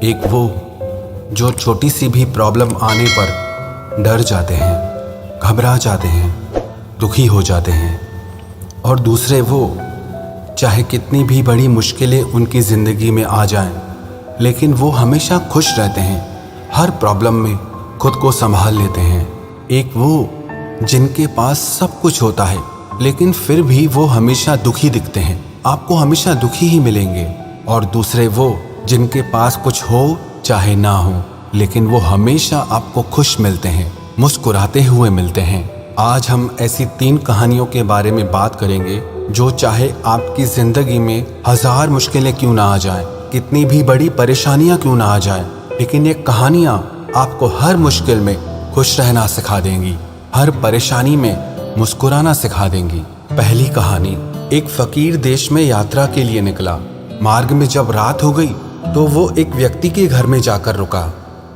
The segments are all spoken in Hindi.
एक वो जो छोटी सी भी प्रॉब्लम आने पर डर जाते हैं, घबरा जाते हैं, दुखी हो जाते हैं। और दूसरे वो चाहे कितनी भी बड़ी मुश्किलें उनकी ज़िंदगी में आ जाएं, लेकिन वो हमेशा खुश रहते हैं, हर प्रॉब्लम में खुद को संभाल लेते हैं। एक वो जिनके पास सब कुछ होता है लेकिन फिर भी वो हमेशा दुखी दिखते हैं, आपको हमेशा दुखी ही मिलेंगे। और दूसरे वो जिनके पास कुछ हो चाहे ना हो, लेकिन वो हमेशा आपको खुश मिलते हैं, मुस्कुराते हुए मिलते हैं। आज हम ऐसी 3 कहानियों के बारे में बात करेंगे जो चाहे आपकी ज़िंदगी में 1000 मुश्किलें क्यों ना आ जाएं, कितनी भी बड़ी परेशानियां क्यों ना आ जाएं, लेकिन ये कहानियां आपको हर मुश्किल में खुश रहना सिखा देंगी, हर परेशानी में मुस्कुराना सिखा देंगी। पहली कहानी। एक फकीर देश में यात्रा के लिए निकला। मार्ग में जब रात हो गई तो वो एक व्यक्ति के घर में जाकर रुका।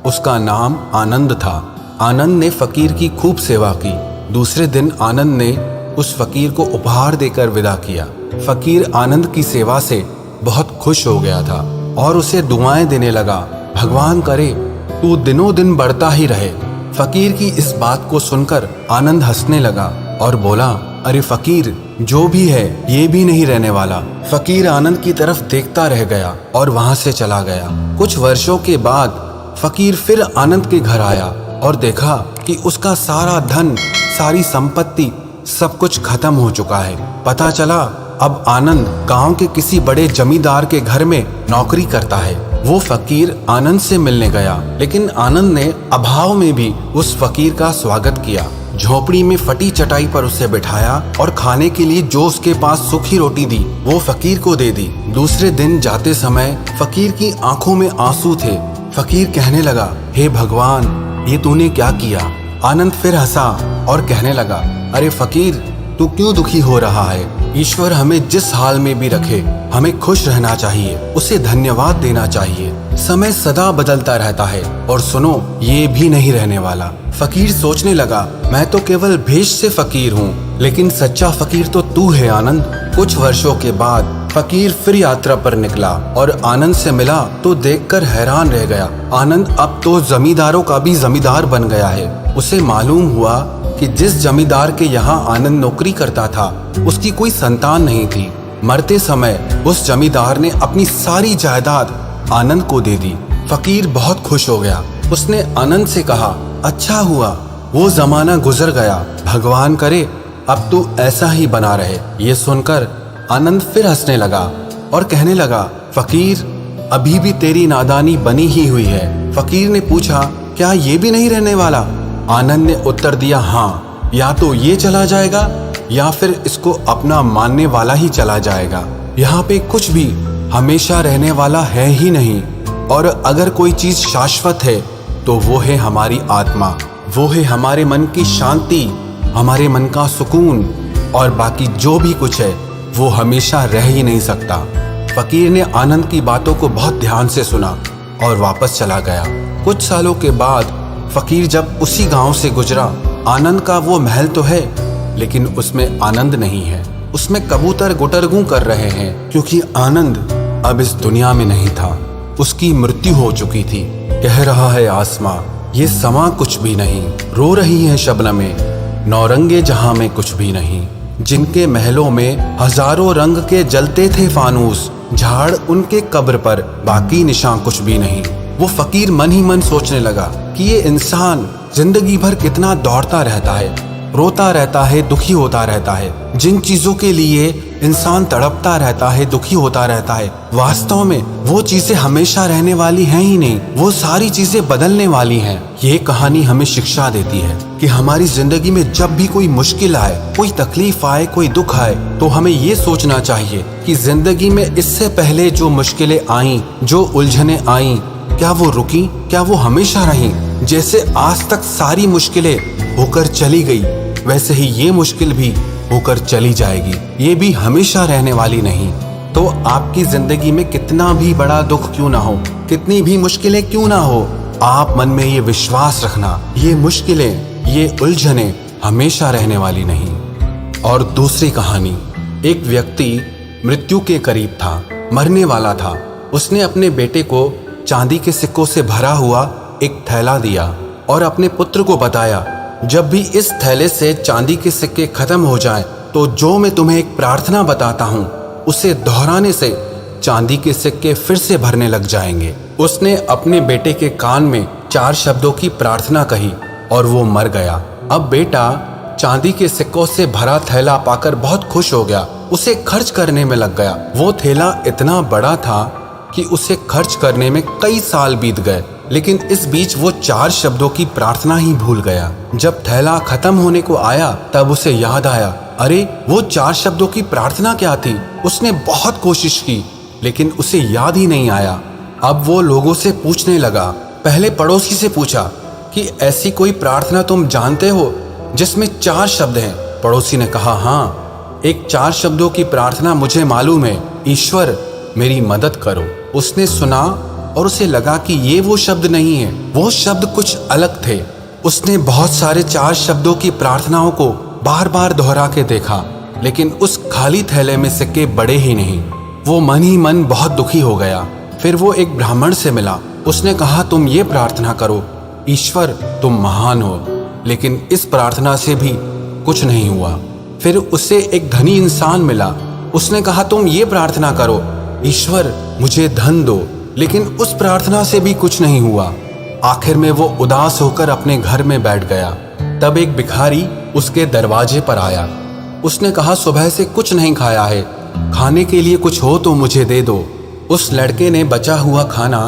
उसका नाम आनंद था। आनंद ने फकीर की खूब सेवा की। दूसरे दिन आनंद ने उस फकीर को उपहार देकर विदा किया। फकीर आनंद की सेवा से बहुत खुश हो गया था और उसे दुआएं देने लगा, भगवान करे तू दिनों दिन बढ़ता ही रहे। फकीर की इस बात को सुनकर आनंद हंसने लगा और बोला, अरे फकीर, जो भी है ये भी नहीं रहने वाला। फकीर आनंद की तरफ देखता रह गया और वहां से चला गया। कुछ वर्षों के बाद फकीर फिर आनंद के घर आया और देखा कि उसका सारा धन, सारी संपत्ति, सब कुछ खत्म हो चुका है। पता चला अब आनंद गांव के किसी बड़े जमींदार के घर में नौकरी करता है। वो फकीर आनंद से मिलने गया, लेकिन आनंद ने अभाव में भी उस फकीर का स्वागत किया। झोपड़ी में फटी चटाई पर उसे बिठाया और खाने के लिए जो उसके पास सूखी रोटी दी वो फकीर को दे दी। दूसरे दिन जाते समय फकीर की आंखों में आंसू थे। फकीर कहने लगा, हे भगवान, ये तूने क्या किया? आनंद फिर हंसा और कहने लगा, अरे फकीर, तू क्यों दुखी हो रहा है? ईश्वर हमें जिस हाल में भी रखे, हमें खुश रहना चाहिए, उसे धन्यवाद देना चाहिए। समय सदा बदलता रहता है और सुनो, ये भी नहीं रहने वाला। फकीर सोचने लगा, मैं तो केवल भेष से फकीर हूँ, लेकिन सच्चा फकीर तो तू है आनंद। कुछ वर्षों के बाद फकीर फिर यात्रा पर निकला और आनंद से मिला तो देखकर हैरान रह गया। आनंद अब तो जमींदारों का भी जमींदार बन गया है। उसे मालूम हुआ कि जिस जमींदार के यहाँ आनंद नौकरी करता था उसकी कोई संतान नहीं थी। मरते समय उस जमींदार ने अपनी सारी जायदाद आनंद को दे दी। फकीर बहुत खुश हो गया। उसने आनंद से कहा, अच्छा हुआ वो जमाना गुजर गया, भगवान करे अब तू ऐसा ही बना रहे। ये सुनकर आनंद फिर हंसने लगा और कहने लगा, फकीर, अभी भी तेरी नादानी बनी ही हुई है। फकीर ने पूछा, क्या ये भी नहीं रहने वाला? आनंद ने उत्तर दिया, हाँ, या तो ये चला जाएगा या फिर इसको अपना मानने वाला ही चला जाएगा। यहाँ पे कुछ भी हमेशा रहने वाला है ही नहीं। और अगर कोई चीज शाश्वत है तो वो है हमारी आत्मा, वो है हमारे मन की शांति, हमारे मन का सुकून। और बाकी जो भी कुछ है वो हमेशा रह ही नहीं सकता। फकीर ने आनंद की बातों को बहुत ध्यान से सुना और वापस चला गया। कुछ सालों के बाद फकीर जब उसी गांव से गुजरा, आनंद का वो महल तो है लेकिन उसमें आनंद नहीं है। उसमें कबूतर गुटरगू कर रहे हैं क्योंकि आनंद अब इस दुनिया में नहीं था। उसकी मृत्यु हो चुकी थी। कह रहा है आसमां, ये समा कुछ भी नहीं। रो रही है शबनमें, नौरंगे जहां में कुछ भी नहीं। जिनके महलों में हजारों रंग के जलते थे फानूस, झाड़ उनके कब्र पर, बाकी निशान कुछ भी नहीं। वो फकीर मन ही मन सोचने लगा कि ये इंसान जिंदगी भर कितना दौड़ता रहता है, रोता रहता है, दुखी होता रहता है। जिन चीजों के लिए इंसान तड़पता रहता है, दुखी होता रहता है, वास्तव में वो चीजें हमेशा रहने वाली हैं ही नहीं, वो सारी चीजें बदलने वाली हैं। ये कहानी हमें शिक्षा देती है कि हमारी जिंदगी में जब भी कोई मुश्किल आए, कोई तकलीफ आए, कोई दुख आए, तो हमें ये सोचना चाहिए कि जिंदगी में इससे पहले जो मुश्किलें आईं, जो उलझने आईं, क्या वो रुकी? क्या वो हमेशा रहीं? जैसे आज तक सारी मुश्किलें होकर चली गई, वैसे ही ये मुश्किल भी होकर चली जाएगी। ये भी हमेशा रहने वाली नहीं। तो आपकी जिंदगी में कितना भी बड़ा दुख क्यों ना हो, कितनी भी मुश्किलें क्यों ना हो, आप मन में ये विश्वास रखना, ये मुश्किलें, ये उलझने हमेशा रहने वाली नहीं। और दूसरी कहानी। एक व्यक्ति मृत्यु के करीब था, मरने वाला था। उसने अपने बेटे को चांदी के सिक्कों से भरा हुआ एक थैला दिया और अपने पुत्र को बताया, जब भी इस थैले से चांदी के सिक्के खत्म हो जाएं, तो जो मैं तुम्हें एक प्रार्थना बताता हूँ उसे दोहराने से चांदी के सिक्के फिर से भरने लग जाएंगे। उसने अपने बेटे के कान में 4 शब्दों की प्रार्थना कही और वो मर गया। अब बेटा चांदी के सिक्कों से भरा थैला पाकर बहुत खुश हो गया, उसे खर्च करने में लग गया। वो थैला इतना बड़ा था कि उसे खर्च करने में कई साल बीत गए, लेकिन इस बीच वो 4 शब्दों की प्रार्थना ही भूल गया। जब थैला खत्म होने को आया तब उसे याद आया, अरे वो 4 शब्दों की प्रार्थना क्या थी। उसने बहुत कोशिश की लेकिन उसे याद ही नहीं आया। अब वो लोगों से पूछने लगा। पहले पड़ोसी से पूछा कि ऐसी कोई प्रार्थना तुम जानते हो जिसमें 4 शब्द हैं। पड़ोसी ने कहा, हाँ, एक 4 शब्दों की प्रार्थना मुझे मालूम है, ईश्वर मेरी मदद करो। उसने सुना और उसे लगा कि ये वो शब्द नहीं है, वो शब्द कुछ अलग थे। उसने बहुत सारे 4 शब्दों की प्रार्थनाओं को बार बार दोहरा के देखा, लेकिन उस खाली थैले में सिक्के बड़े ही नहीं। वो मन ही मन बहुत दुखी हो गया। फिर वो एक ब्राह्मण से मिला। उसने कहा, तुम ये प्रार्थना करो, ईश्वर तुम महान हो। लेकिन इस प्रार्थना से भी कुछ नहीं हुआ। फिर उसे एक धनी इंसान मिला। उसने कहा, तुम ये प्रार्थना करो, ईश्वर मुझे धन दो। लेकिन उस प्रार्थना से भी कुछ नहीं हुआ। आखिर में वो उदास होकर अपने घर में बैठ गया। तब एक भिखारी उसके दरवाजे पर आया। उसने कहा, सुबह से कुछ नहीं खाया है, खाने के लिए कुछ हो तो मुझे दे दो। उस लड़के ने बचा हुआ खाना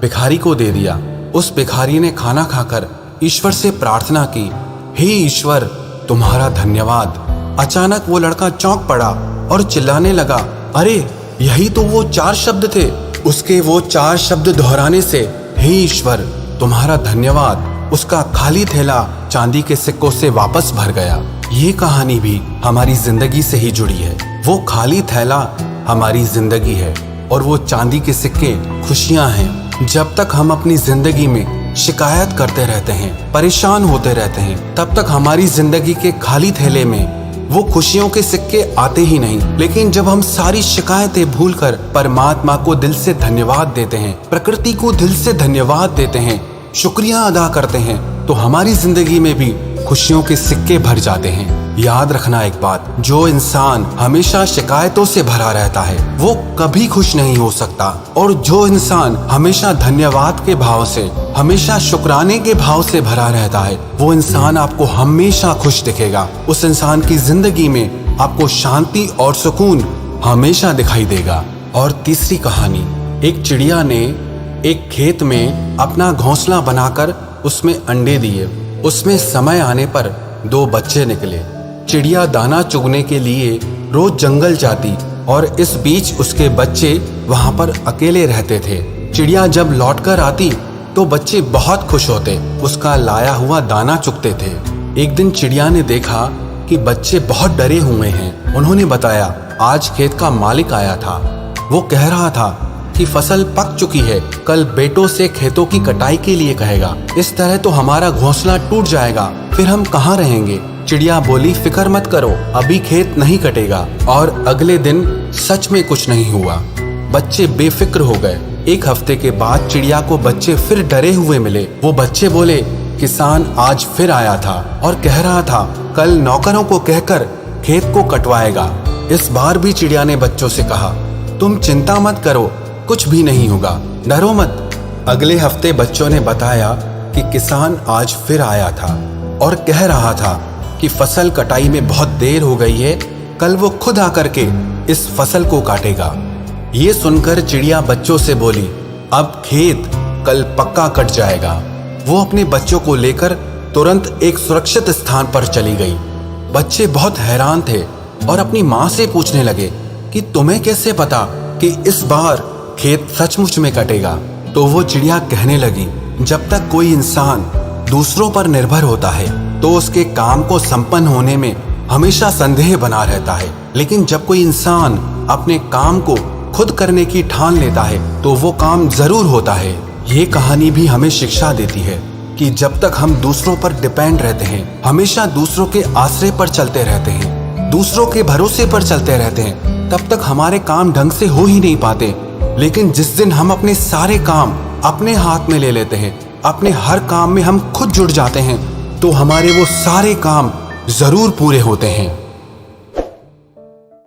भिखारी को दे दिया। उस भिखारी ने खाना खाकर ईश्वर से प्रार्थना की, हे ईश्वर तुम्हारा धन्यवाद। अचानक वो लड़का चौंक पड़ा और चिल्लाने लगा, अरे यही तो वो 4 शब्द थे। उसके वो 4 शब्द दोहराने से हे ईश्वर तुम्हारा धन्यवाद, उसका खाली थैला चांदी के सिक्कों से वापस भर गया। ये कहानी भी हमारी जिंदगी से ही जुड़ी है। वो खाली थैला हमारी जिंदगी है और वो चांदी के सिक्के खुशियां हैं। जब तक हम अपनी जिंदगी में शिकायत करते रहते हैं, परेशान होते रहते हैं, तब तक हमारी जिंदगी के खाली थैले में वो खुशियों के सिक्के आते ही नहीं। लेकिन जब हम सारी शिकायतें भूलकर परमात्मा को दिल से धन्यवाद देते हैं, प्रकृति को दिल से धन्यवाद देते हैं, शुक्रिया अदा करते हैं, तो हमारी जिंदगी में भी खुशियों के सिक्के भर जाते हैं। याद रखना एक बात, जो इंसान हमेशा शिकायतों से भरा रहता है वो कभी खुश नहीं हो सकता, और जो इंसान हमेशा धन्यवाद के भाव से, हमेशा शुक्राने के भाव से भरा रहता है, वो इंसान आपको हमेशा खुश दिखेगा। उस इंसान की जिंदगी में आपको शांति और सुकून हमेशा दिखाई देगा। और तीसरी कहानी, एक चिड़िया ने एक खेत में अपना घोंसला बनाकर उसमें अंडे दिए। उसमें समय आने पर 2 बच्चे निकले। चिड़िया दाना चुगने के लिए रोज जंगल जाती और इस बीच उसके बच्चे वहां पर अकेले रहते थे। चिड़िया जब लौटकर आती तो बच्चे बहुत खुश होते, उसका लाया हुआ दाना चुगते थे। एक दिन चिड़िया ने देखा कि बच्चे बहुत डरे हुए हैं। उन्होंने बताया, आज खेत का मालिक आया था, वो कह रहा था कि फसल पक चुकी है, कल बेटों से खेतों की कटाई के लिए कहेगा। इस तरह तो हमारा घोंसला टूट जाएगा, फिर हम कहाँ रहेंगे। चिड़िया बोली, फिक्र मत करो, अभी खेत नहीं कटेगा। और अगले दिन सच में कुछ नहीं हुआ। बच्चे बेफिक्र हो गए। 1 हफ्ते के बाद चिड़िया को बच्चे फिर डरे हुए मिले। वो बच्चे बोले, किसान आज फिर आया था और कह रहा था कल नौकरों को कहकर खेत को कटवाएगा। इस बार भी चिड़िया ने बच्चों से कहा, तुम चिंता मत करो, कुछ भी नहीं होगा, डरो मत। अगले हफ्ते बच्चों ने बताया कि किसान आज फिर आया था और कह रहा था कि फसल कटाई में बहुत देर हो गई है, कल वो खुद आकर के इस फसल को काटेगा। ये सुनकर चिड़िया बच्चों से बोली, अब खेत कल पक्का कट जाएगा। वो अपने बच्चों को लेकर तुरंत एक सुरक्षित स्थान पर चली गई। बच्चे बहुत हैरान थे और अपनी माँ से पूछने लगे कि तुम्हें कैसे पता कि इस बार खेत सचमुच में कटेगा। तो वो चिड़िया कहने लगी, जब तक कोई इंसान दूसरों पर निर्भर होता है तो उसके काम को संपन्न होने में हमेशा संदेह बना रहता है, लेकिन जब कोई इंसान अपने काम को खुद करने की ठान लेता है तो वो काम जरूर होता है। ये कहानी भी हमें शिक्षा देती है कि जब तक हम दूसरों पर डिपेंड रहते हैं, हमेशा दूसरों के आश्रय पर चलते रहते हैं, दूसरों के भरोसे पर चलते रहते हैं, तब तक हमारे काम ढंग से हो ही नहीं पाते। लेकिन जिस दिन हम अपने सारे काम अपने हाथ में ले लेते हैं, अपने हर काम में हम खुद जुट जाते हैं, तो हमारे वो सारे काम ज़रूर पूरे होते हैं।